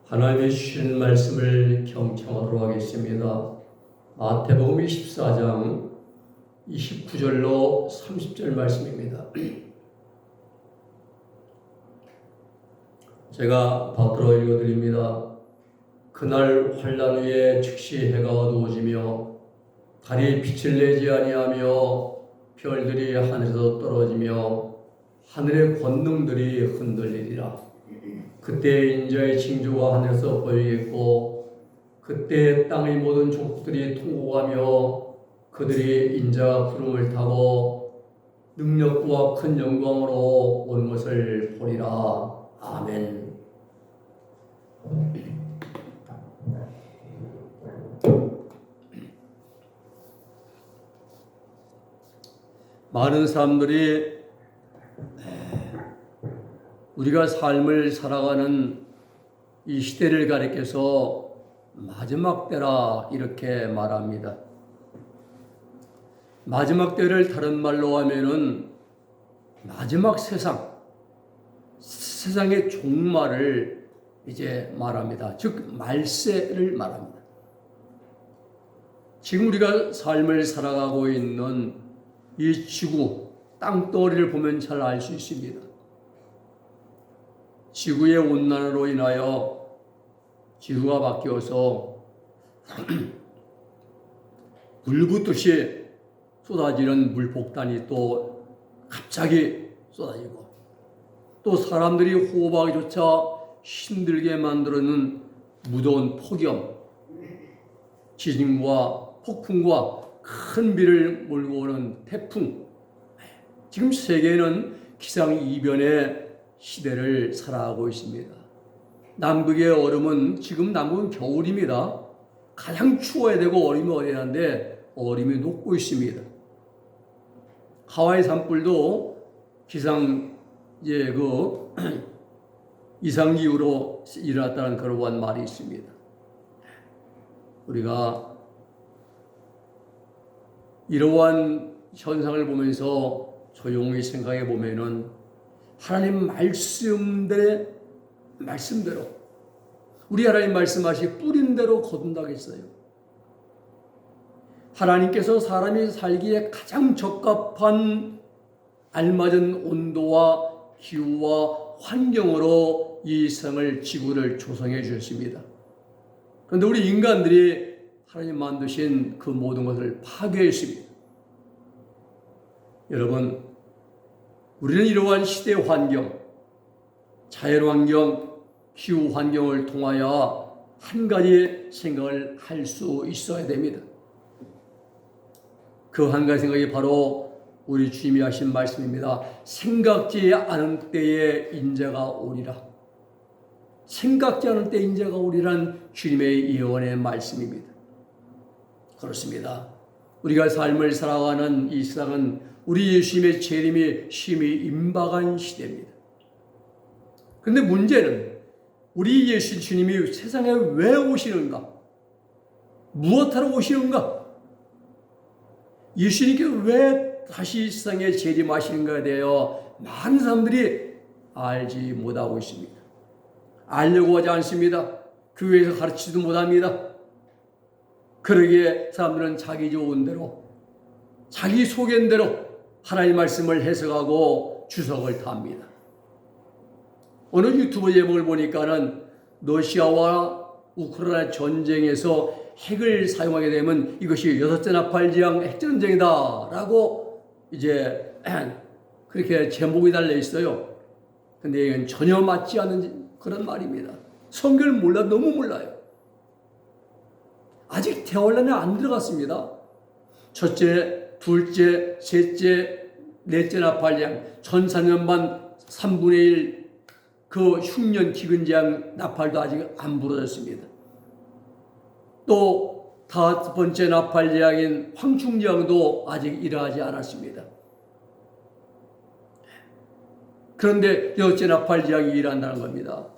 하나님의 주신 말씀을 경청하도록 하겠습니다. 마태복음 24장 29절로 30절 말씀입니다. 제가 받들어 읽어드립니다. 그날 환난 후에 즉시 해가 어두워지며 달이 빛을 내지 아니하며 별들이 하늘에서 떨어지며 하늘의 권능들이 흔들리리라. 그때 인자의 징조가 하늘에서 보이겠고 그때 땅의 모든 족들이 통곡하며 그들이 인자 구름을 타고 능력과 큰 영광으로 온 것을 보리라. 아멘. 많은 사람들이 우리가 삶을 살아가는 이 시대를 가리켜서 마지막 때라 이렇게 말합니다. 마지막 때를 다른 말로 하면은 마지막 세상의 종말을 이제 말합니다. 즉 말세를 말합니다. 지금 우리가 삶을 살아가고 있는 이 지구, 땅덩어리를 보면 잘 알 수 있습니다. 지구의 온난화로 인하여 지구가 바뀌어서 불붙듯이 쏟아지는 물폭탄이 또 갑자기 쏟아지고 또 사람들이 호흡하기조차 힘들게 만드는 무더운 폭염, 지진과 폭풍과 큰 비를 몰고 오는 태풍. 지금 세계는 기상이변의 시대를 살아가고 있습니다. 남극의 얼음은 지금 남극은 겨울입니다. 가장 추워야 되고 얼음이 어린한데 얼음이 녹고 있습니다. 하와이 산불도 이상기후로 일어났다는 그러한 말이 있습니다. 우리가 이러한 현상을 보면서 조용히 생각해 보면은 하나님 말씀대로 우리 하나님 말씀하시 뿌린 대로 거둔다겠어요. 하나님께서 사람이 살기에 가장 적합한 알맞은 온도와 기후와 환경으로 이 세상을 지구를 조성해 주셨습니다. 그런데 우리 인간들이 하나님 만드신 그 모든 것을 파괴했습니다. 여러분, 우리는 이러한 시대 환경, 자연 환경, 기후 환경을 통하여 한 가지 생각을 할 수 있어야 됩니다. 그 한 가지 생각이 바로 우리 주님이 하신 말씀입니다. 생각지 않은 때에 인자가 오리라. 생각지 않은 때에 인자가 오리란 주님의 예언의 말씀입니다. 그렇습니다. 우리가 삶을 살아가는 이 세상은 우리 예수님의 재림이 심히 임박한 시대입니다. 그런데 문제는 우리 예수 주님이 세상에 왜 오시는가? 무엇하러 오시는가? 예수님께 왜 다시 세상에 재림하시는가에 대하여 많은 사람들이 알지 못하고 있습니다. 알려고 하지 않습니다. 교회에서 가르치지도 못합니다. 그러기에 사람들은 자기 좋은 대로, 자기 속인 대로 하나님의 말씀을 해석하고 주석을 답니다. 어느 유튜브 제목을 보니까는 러시아와 우크라이나 전쟁에서 핵을 사용하게 되면 이것이 여섯째 나팔지향 핵전쟁이다 라고 이제 그렇게 제목이 달려 있어요. 근데 이건 전혀 맞지 않는 그런 말입니다. 성경을 너무 몰라요. 아직 대환란에 안 들어갔습니다. 첫째, 둘째, 셋째, 넷째 나팔장, 1400년 3분의 1 그 흉년 기근장 나팔도 아직 안 부러졌습니다. 또 5번째 나팔장인 황충장도 아직 일어나지 않았습니다. 그런데 여섯째 나팔장이 일어난다는 겁니다.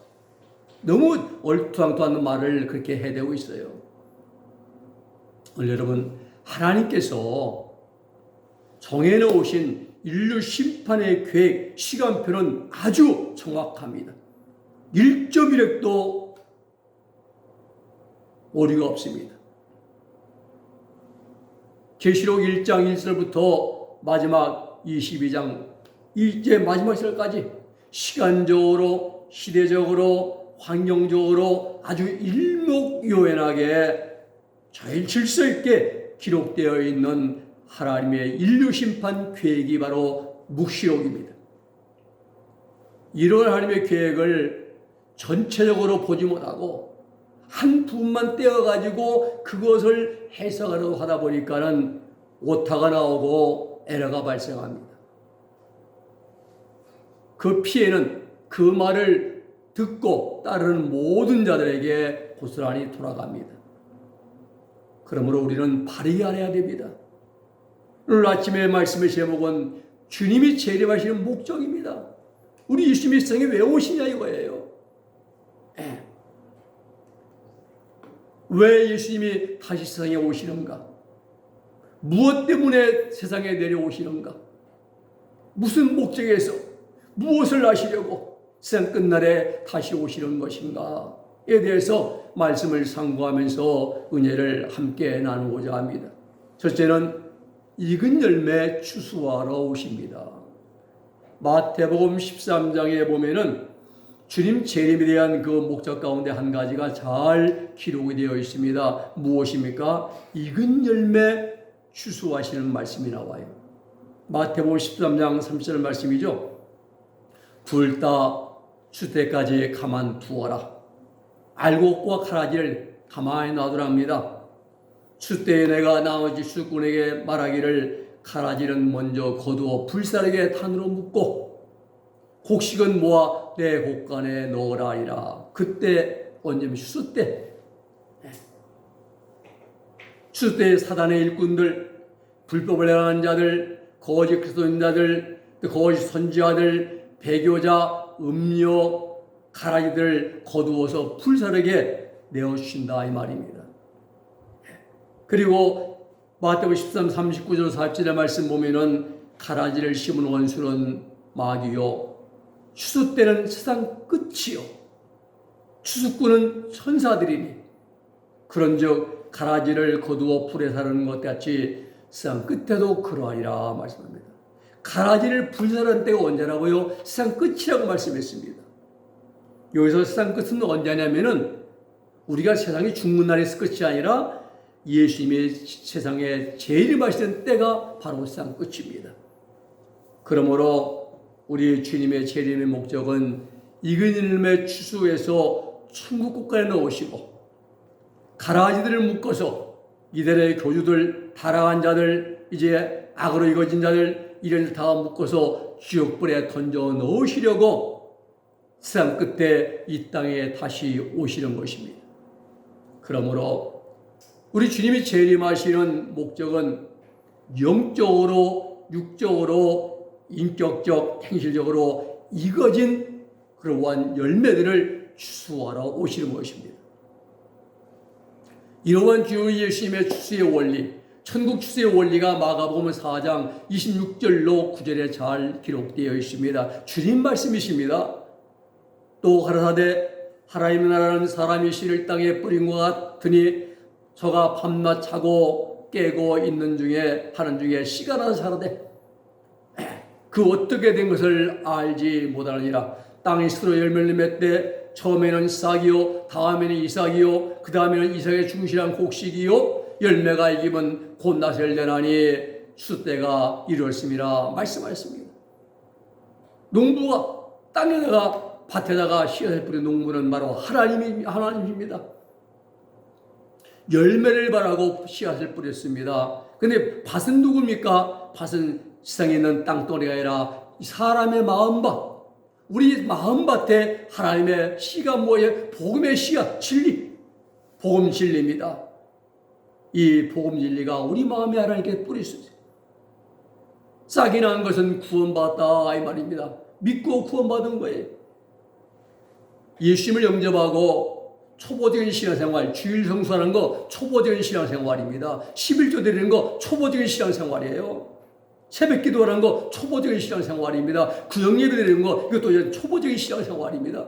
너무 얼토당토한 말을 그렇게 해대고 있어요. 오늘 여러분, 하나님께서 정해놓으신 인류 심판의 계획, 시간표는 아주 정확합니다. 1.1획도 오류가 없습니다. 계시록 1장 1절부터 마지막 22장 이제 마지막 절까지 시간적으로, 시대적으로, 환경적으로 아주 일목요연하게 잘 질서 있게 기록되어 있는 하나님의 인류 심판 계획이 바로 묵시록입니다. 이런 하나님의 계획을 전체적으로 보지 못하고 한 부분만 떼어가지고 그것을 해석하려고 하다 보니까는 오타가 나오고 에러가 발생합니다. 그 피해는 그 말을 듣고 따르는 모든 자들에게 고스란히 돌아갑니다. 그러므로 우리는 바르게 알아야 됩니다. 오늘 아침에 말씀의 제목은 주님이 재림하시는 목적입니다. 우리 예수님이 세상에 왜 오시냐 이거예요. 왜 예수님이 다시 세상에 오시는가? 무엇 때문에 세상에 내려오시는가? 무슨 목적에서 무엇을 하시려고 세상 끝날에 다시 오시는 것인가에 대해서 말씀을 상고하면서 은혜를 함께 나누고자 합니다. 첫째는 익은 열매 추수하러 오십니다. 마태복음 13장에 보면은 주님 재림에 대한 그 목적 가운데 한 가지가 잘 기록이 되어 있습니다. 무엇입니까? 익은 열매 추수하시는 말씀이 나와요. 마태복음 13장 30절 말씀이죠. 굵다 추 때까지 가만두어라. 알곡과 가라지를 가만히 놔두랍니다. 추 때에 내가 나머지 수꾼에게 말하기를 가라지는 먼저 거두어 불사르게 탄으로 묶고 곡식은 모아 내 곡간에 넣으라 하리라. 그때 언제면 추수 때, 추수 때 사단의 일꾼들, 불법을 행하는 자들, 거짓 그리스도인자들, 거짓 선지자들, 배교자, 음료, 가라지들 거두어서 불사르게 내어주신다 이 말입니다. 그리고 마태복음 13, 39절 40절의 말씀 보면은 가라지를 심은 원수는 마귀요 추수 때는 세상 끝이요 추수꾼은 천사들이니 그런즉 가라지를 거두어 불에 사르는 것 같이 세상 끝에도 그러하리라 말씀합니다. 가라지를 불사르는 때가 언제라고요? 세상 끝이라고 말씀했습니다. 여기서 세상 끝은 언제냐면은 우리가 세상이 죽는 날이 끝이 아니라 예수님이 세상에 재림하시는 때가 바로 세상 끝입니다. 그러므로 우리 주님의 재림의 목적은 익은 열매 추수해서 천국 국가에 넣으시고 가라지들을 묶어서 이들의 교주들, 타락한 자들, 이제 악으로 익어진 자들 이를 다 묶어서 지옥불에 던져 넣으시려고 세상 끝에 이 땅에 다시 오시는 것입니다. 그러므로 우리 주님이 재림하시는 목적은 영적으로, 육적으로, 인격적, 행실적으로 익어진 그러한 열매들을 추수하러 오시는 것입니다. 이러한 주 예수님의 추수의 원리, 천국 추수의 원리가 마가복음 4장 26절로 9절에 잘 기록되어 있습니다. 주님 말씀이십니다. 또 가라사대 하나님의 나라는 사람이 씨를 땅에 뿌린 것 같으니 저가 밤낮 자고 깨고 있는 중에 하는 중에 씨가 나서 자라되 그 어떻게 된 것을 알지 못하느니라. 땅이 스스로 열매를 맺되 처음에는 싹이요 다음에는 이삭이요 그 다음에는 이삭의 충실한 곡식이요 열매가 익으면 곧 나설 되나니 추수때가 이루었음이라 말씀하셨습니다. 농부가 땅에다가 밭에다가 씨앗을 뿌린 농부는 바로 하나님입니다. 열매를 바라고 씨앗을 뿌렸습니다. 근데 밭은 누굽니까? 밭은 세상에 있는 땅덩어리가 아니라 사람의 마음밭, 우리 마음밭에 하나님의 씨가 뭐예요? 복음의 씨앗, 진리, 복음 진리입니다. 이 복음 진리가 우리 마음에 하나님께 뿌릴 수 있어요. 싹이 난 것은 구원받았다 이 말입니다. 믿고 구원받은 거예요. 예수님을 영접하고 초보적인 신앙생활, 주일 성수하는 거 초보적인 신앙생활입니다. 11조 드리는 거 초보적인 신앙생활이에요. 새벽 기도하는 거 초보적인 신앙생활입니다. 구역 예배 드리는 거 이것도 초보적인 신앙생활입니다.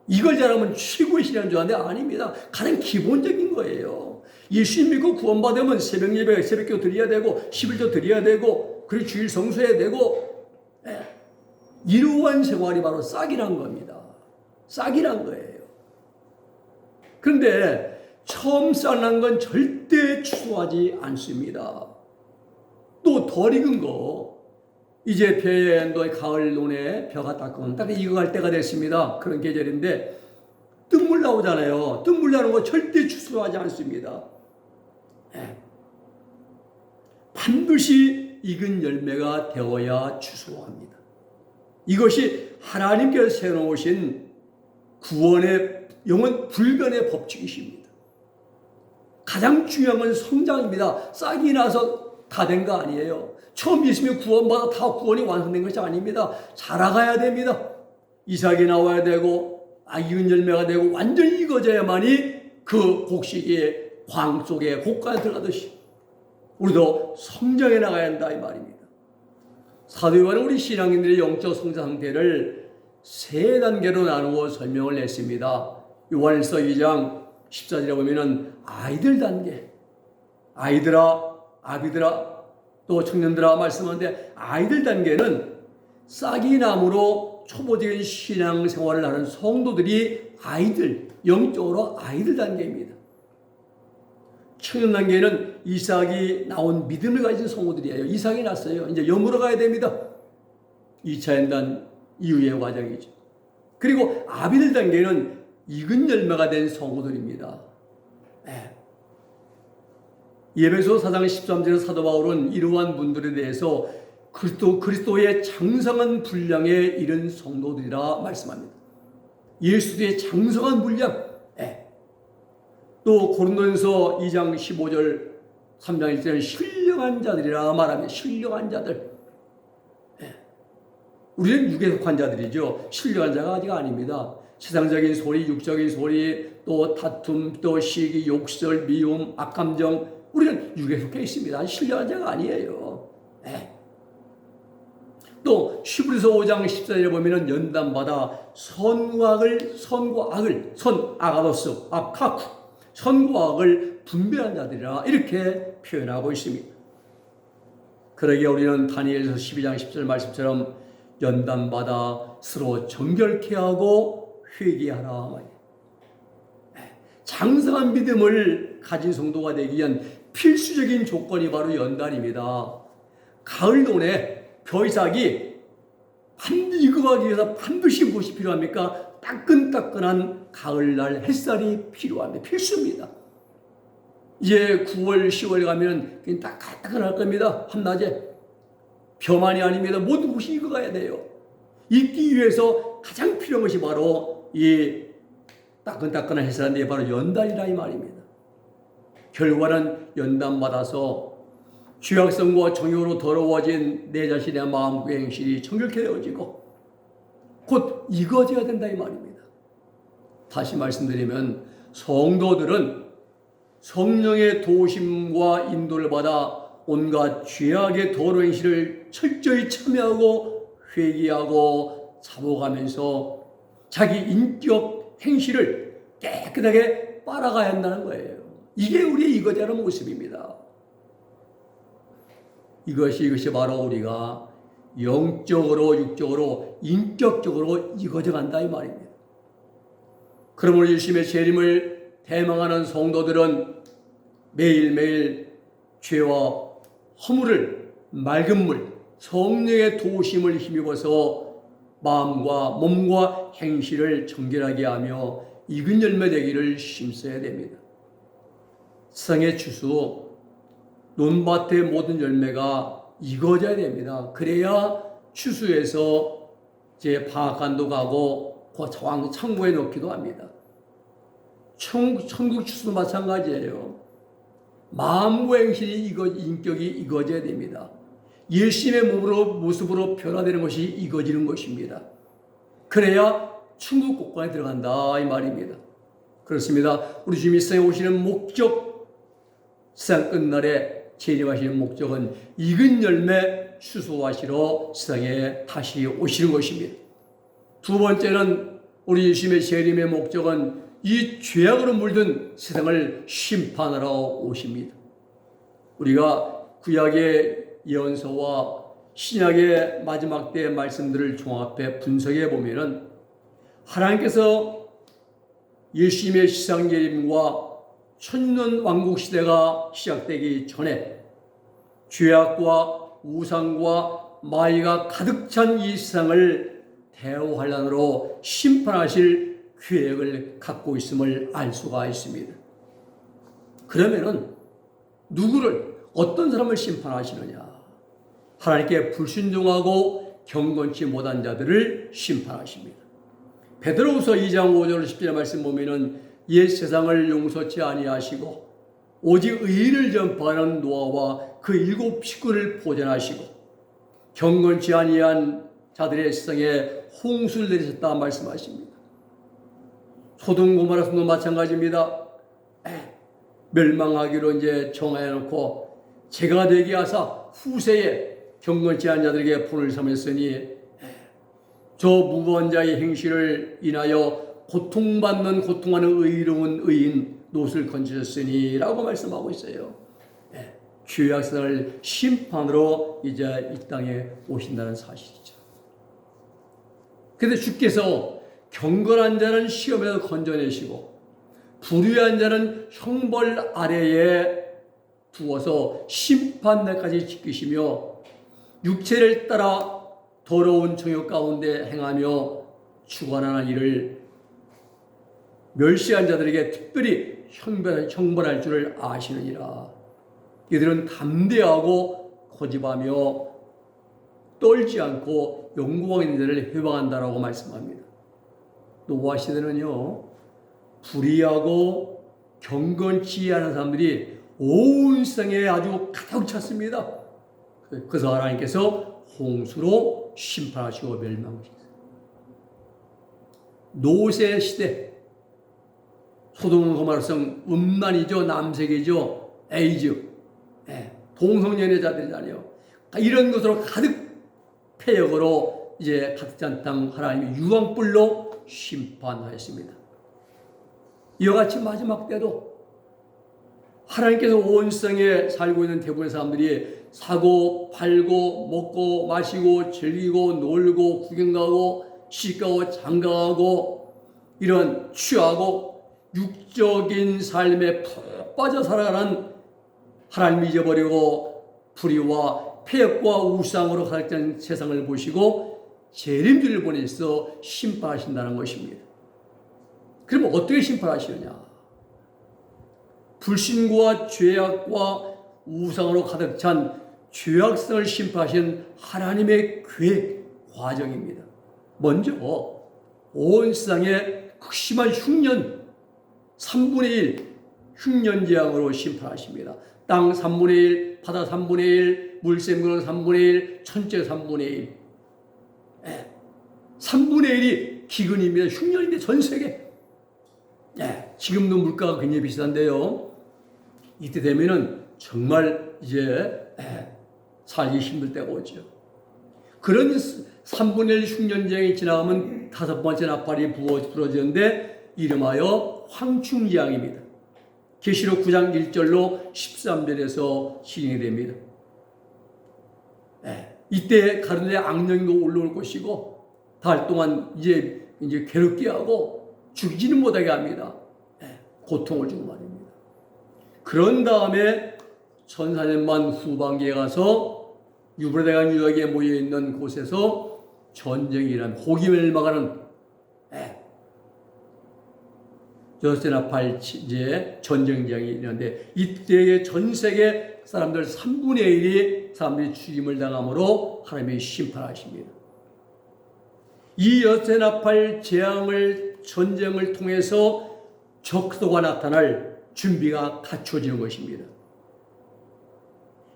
이걸 잘하면 최고의 신앙인 줄 아는데 아닙니다. 가장 기본적인 거예요. 예수 믿고 구원받으면 새벽 예배, 새벽기도 드려야 되고 11조 드려야 되고 그리고 주일 성수해야 되고 이러한 생활이 바로 싹이란 겁니다. 싹이란 거예요. 그런데 처음 싹난 건 절대 추수하지 않습니다. 또 덜 익은 거 이제 벼에 가을 논에 벼가 딱 익어갈 때가 됐습니다. 그런 계절인데 뜬물 나오잖아요. 뜬물 나는 거 절대 추수하지 않습니다. 반드시 익은 열매가 되어야 추수합니다. 이것이 하나님께서 세워놓으신 구원의 영원 불변의 법칙이십니다. 가장 중요한 건 성장입니다. 싹이 나서 다 된 거 아니에요. 처음 예수님이 구원받아 다 구원이 완성된 것이 아닙니다. 자라가야 됩니다. 이삭이 나와야 되고 익은 열매가 되고 완전히 익어져야만이 그 곡식의 광 속에 곡간에 들어가듯이 우리도 성장해 나가야 한다 이 말입니다. 사도 요한은 우리 신앙인들의 영적 성장 상태를 세 단계로 나누어 설명을 했습니다. 요한일서 2장 14절에 보면은 아이들 단계, 아이들아, 아비들아, 또 청년들아 말씀하는데 아이들 단계는 싹이 나무로 초보적인 신앙 생활을 하는 성도들이 아이들, 영적으로 아이들 단계입니다. 청년 단계는 이삭이 나온 믿음을 가진 성도들이에요. 이삭이 났어요. 이제 영으로 가야 됩니다. 2차 연단 이후의 과정이죠. 그리고 아비들 단계는 익은 열매가 된 성도들입니다. 에베소 4장 13절에 사도 바울은 이러한 분들에 대해서 그리스도의 장성한 분량에 이른 성도들이라 말씀합니다. 예수의 장성한 분량. 또 고린도전서 2장 15절 3장 1절은 신령한 자들이라 말합니다. 신령한 자들. 우리는 육에 속한 자들이죠. 신령한 자가 아직 아닙니다. 세상적인 소리, 육적인 소리, 또 다툼, 또 시기, 욕설, 미움, 악감정 우리는 육에 속해 있습니다. 신령한 자가 아니에요. 또 히브리서 5장 14절에 보면은 연단받아 선과 악을 아가도스, 아카쿠 선과 악을 분별한 자들이라 이렇게 표현하고 있습니다. 그러기에 우리는 다니엘서 12장 10절 말씀처럼 연단받아 스스로 정결케 하고 회개하라. 장성한 믿음을 가진 성도가 되기 위한 필수적인 조건이 바로 연단입니다. 가을 논에 벼이삭이 익어가기 위해서 반드시 무엇이 필요합니까? 따끈따끈한 가을날 햇살이 필요합니다. 필수입니다. 이제 9월, 10월에 가면 그냥 따끈따끈할 겁니다. 한낮에. 벼만이 아닙니다. 모든 것이 익어가야 돼요. 익기 위해서 가장 필요한 것이 바로 이 따끈따끈한 햇살인데 바로 연단이라 이 말입니다. 결과는 연단받아서 죄악성과 정욕으로 더러워진 내 자신의 마음과 행실이 정결케 되어지고 곧 익어져야 된다 이 말입니다. 다시 말씀드리면 성도들은 성령의 도우심과 인도를 받아 온갖 죄악의 더러운 행실을 철저히 참여하고 회개하고 잡아가면서 자기 인격 행실을 깨끗하게 빨아가야 한다는 거예요. 이게 우리의 익어져가는 모습입니다. 이것이 바로 우리가 영적으로, 육적으로, 인격적으로 익어져 간다 이 말입니다. 그러므로 예수님의 재림을 대망하는 성도들은 매일매일 죄와 허물을 맑은 물, 성령의 도우심을 힘입어서 마음과 몸과 행실을 정결하게 하며 익은 열매 되기를 힘써야 됩니다. 세상의 추수, 논밭의 모든 열매가 익어져야 됩니다. 그래야 추수해서 이제 방앗간도 가고 창고에 넣기도 합니다. 천국 추수도 마찬가지예요. 마음과 행실이 인격이 익어져야 됩니다. 예수님의 모습으로 변화되는 것이 익어지는 것입니다. 그래야 천국 곳간에 들어간다 이 말입니다. 그렇습니다. 우리 주님이 세상에 오시는 목적, 세상 끝날에 재림하시는 목적은 익은 열매 추수하시러 세상에 다시 오시는 것입니다. 두 번째는 우리 예수님의 재림의 목적은 이 죄악으로 물든 세상을 심판하러 오십니다. 우리가 구약의 예언서와 신약의 마지막 때의 말씀들을 종합해 분석해 보면은 하나님께서 예수님의 시상재림과 천년 왕국 시대가 시작되기 전에 죄악과 우상과 마귀가 가득 찬 이 세상을 대우환란으로 심판하실 계획을 갖고 있음을 알 수가 있습니다. 그러면은 누구를, 어떤 사람을 심판하시느냐? 하나님께 불순종하고 경건치 못한 자들을 심판하십니다. 베드로후서 2장 5절 10절 말씀 보면은 옛 세상을 용서치 아니하시고 오직 의를 전파하는 노아와 그 7 식구를 보존하시고 경건치 아니한 자들의 세상에 홍수를 내리셨다 말씀하십니다. 소돔 고모라 성도 마찬가지입니다. 멸망하기로 이제 정하여 놓고 재가 되게 하사 후세에 경건치 않은 자들에게 본을 삼았으니 저 무고한 자의 행실을 인하여 고통하는 의로운 의인 롯을 건지셨으니 라고 말씀하고 있어요. 죄악 세상을 심판으로 이제 이 땅에 오신다는 사실이죠. 그런데 주께서 경건한 자는 시험에서 건져내시고 불의한 자는 형벌 아래에 두어서 심판날까지 지키시며 육체를 따라 더러운 정욕 가운데 행하며 주관하는 일을 멸시한 자들에게 특별히 형벌할 줄을 아시느니라. 이들은 담대하고 고집하며 떨지 않고 영광 있는 자를 회방한다라고 말씀합니다. 노아 시대는요, 불의하고 경건치 않은 사람들이 온 세상에 아주 가득 찼습니다. 그래서 하나님께서 홍수로 심판하시고 멸망하셨어요. 노세 시대, 소돔 고모라성 음란이죠, 남색이죠, 에이즈, 동성연애자들이잖아요. 이런 것으로 가득 폐역으로 이제 가득 찬 땅 하나님이 유황불로 심판하였습니다. 이와 같이 마지막 때도 하나님께서 온 세상에 살고 있는 대부분의 사람들이 사고 팔고 먹고 마시고 즐기고 놀고 구경가고 시가고 장가가고 이런 취하고 육적인 삶에 푹 빠져 살아가는 하나님 잊어버리고 불의와 폐역과 우상으로 가득 찬 세상을 보시고 재림주를 보내서 심판하신다는 것입니다. 그럼 어떻게 심판하시느냐? 불신과 죄악과 우상으로 가득 찬 죄악성을 심판하신 하나님의 계획 과정입니다. 먼저 온 세상에 극심한 흉년 3분의 1 흉년재앙으로 심판하십니다. 땅 3분의 1, 바다 3분의 1, 물샘근 3분의 1, 천재 3분의 1. 3분의 1이 기근입니다. 흉년인데 전 세계. 지금도 물가가 굉장히 비싼데요. 이때 되면은 정말 이제 살기 힘들 때가 오죠. 그런 3분의 1 흉년재앙이 지나가면 5번째 나팔이 불어지는데 이름하여 황충재앙입니다. 계시록 9장 1절로 13절에서 진행이 됩니다. 이때 가는데 악령도 올라올 것이고 달 동안 이제 괴롭게 하고 죽지는 못하게 합니다. 고통을 주고 말입니다. 그런 다음에 1400년 후반기에 가서 유브라데강 유역에 모여있는 곳에서 전쟁이 일어난 호기멸망하는 여섯째 나팔 이제 전쟁장이 일어났는데 이때의 전 세계 사람들 3분의 1이 사람들이 죽임을 당함으로 하나님이 심판하십니다. 이 여섯째 나팔 전쟁을 통해서 적도가 나타날 준비가 갖춰지는 것입니다.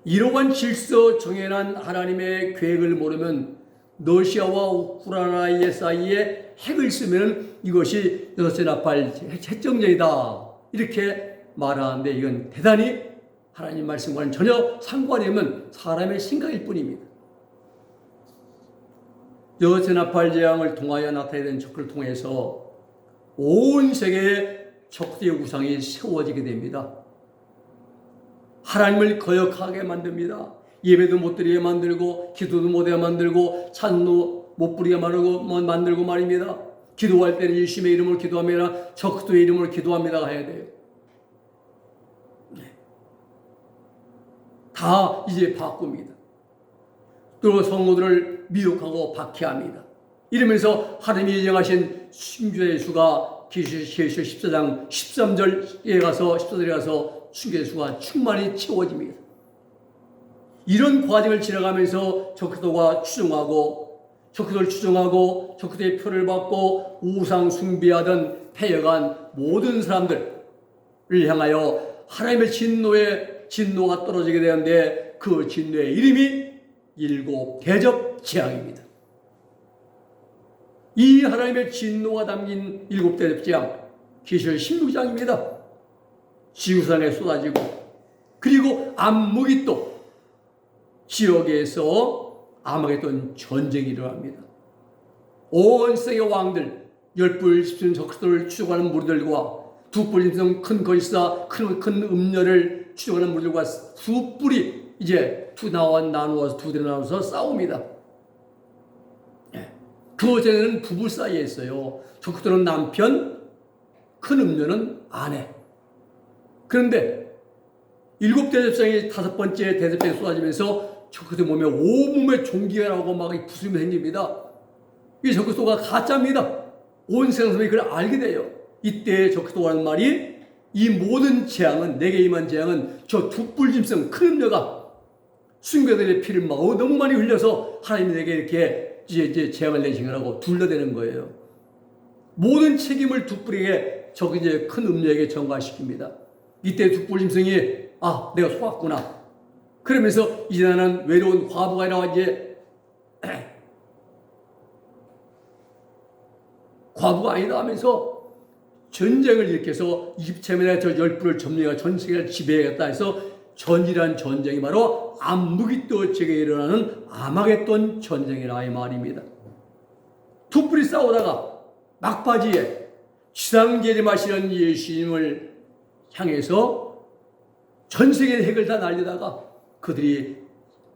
이러한 질서 정해난 하나님의 계획을 모르면 러시아와 우크라이나 사이에 핵을 쓰면 이것이 여섯째 나팔 핵정전이다 이렇게 말하는데 이건 대단히 하나님 말씀과는 전혀 상관이 없는 사람의 생각일 뿐입니다. 여세나팔 재앙을 통하여 나타내는 적을 통해서 온 세계에 적들의 우상이 세워지게 됩니다. 하나님을 거역하게 만듭니다. 예배도 못 드리게 만들고 기도도 못하게 만들고 찬도 못 부리게 만들고 말입니다. 기도할 때는 예수님의 이름으로 기도하며 적그리스도의 이름으로 기도합니다 해야 돼요. 다 이제 바꿉니다. 또 성도들을 미혹하고 박해합니다. 이러면서 하나님이 예정하신 순교의 수가 계시록 14장 13절에 가서 순교의 수가 충만히 채워집니다. 이런 과정을 지나가면서 적그리스도가 적그리스도를 추종하고 적그리스도의 표를 받고 우상 숭배하던 패여간 모든 사람들을 향하여 하나님의 진노가 떨어지게 되는데 그 진노의 이름이 일곱 대접 재앙입니다. 이 하나님의 진노가 담긴 일곱 대접 재앙, 계시록 16장입니다. 지구상에 쏟아지고 그리고 암무기또 지역에서 아마겟돈 전쟁이 일어납니다. 온 세계 왕들, 열불 십sun 적그리스도를 추종하는 무리들과 두 뿔 짐승 큰 거짓사 큰 음녀를 추종하는 무리들과 두 뿔이 이제 나누어서 두 대로 나눠서 싸웁니다. 그 전에는 부부 사이에 있어요. 적그리스도는 남편, 큰 음녀는 아내. 그런데 일곱 대접장이 다섯 번째 대접장이 쏟아지면서 적그리스도 몸에 온몸에 종기가 나오고 막 부수림이 생깁니다. 이 적그리스도가 가짜입니다. 온 세상 사람이 그걸 알게 돼요. 이때 적그리스도가 하는 말이 이 모든 재앙은 내게 임한 재앙은 저 두 뿔 짐승 큰 음녀가 순교들의 피를 너무 많이 흘려서 하나님이 내게 이렇게 이제 재앙을 내신 거라고 둘러대는 거예요. 모든 책임을 두 뿔에게 이제 큰 음녀에게 전가시킵니다. 이때 두 뿔 짐승이 내가 속았구나. 그러면서 이제 나는 외로운 과부가 아니라 이제 과부가 아니다 하면서 전쟁을 일으켜서 이집트에 저 열불을 점령해 전 세계를 지배하겠다 해서 전이란 전쟁이 바로 암무기또 지역에 일어나는 아마겟돈 전쟁이라 이 말입니다. 두 뿔이 싸우다가 막바지에 지상재림하시는 예수님을 향해서 전 세계의 핵을 다 날리다가 그들이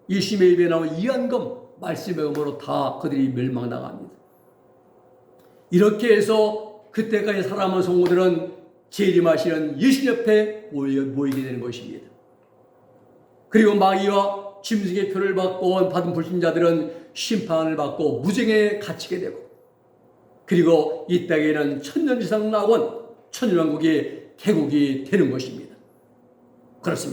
예수님의 입에 나온 이한검 말씀의 검으로 다 그들이 멸망당합니다. 이렇게 해서 그때까지 살아남은 성도들은 재림하시는 예수님 옆에 모이게 되는 것입니다. 그리고 마귀와 짐승의 표를 받은 불신자들은 심판을 받고 무정에 갇히게 되고 그리고 이 땅에는 천년 이상 나온 천년왕국이 태국이 되는 것입니다. 그렇습니다.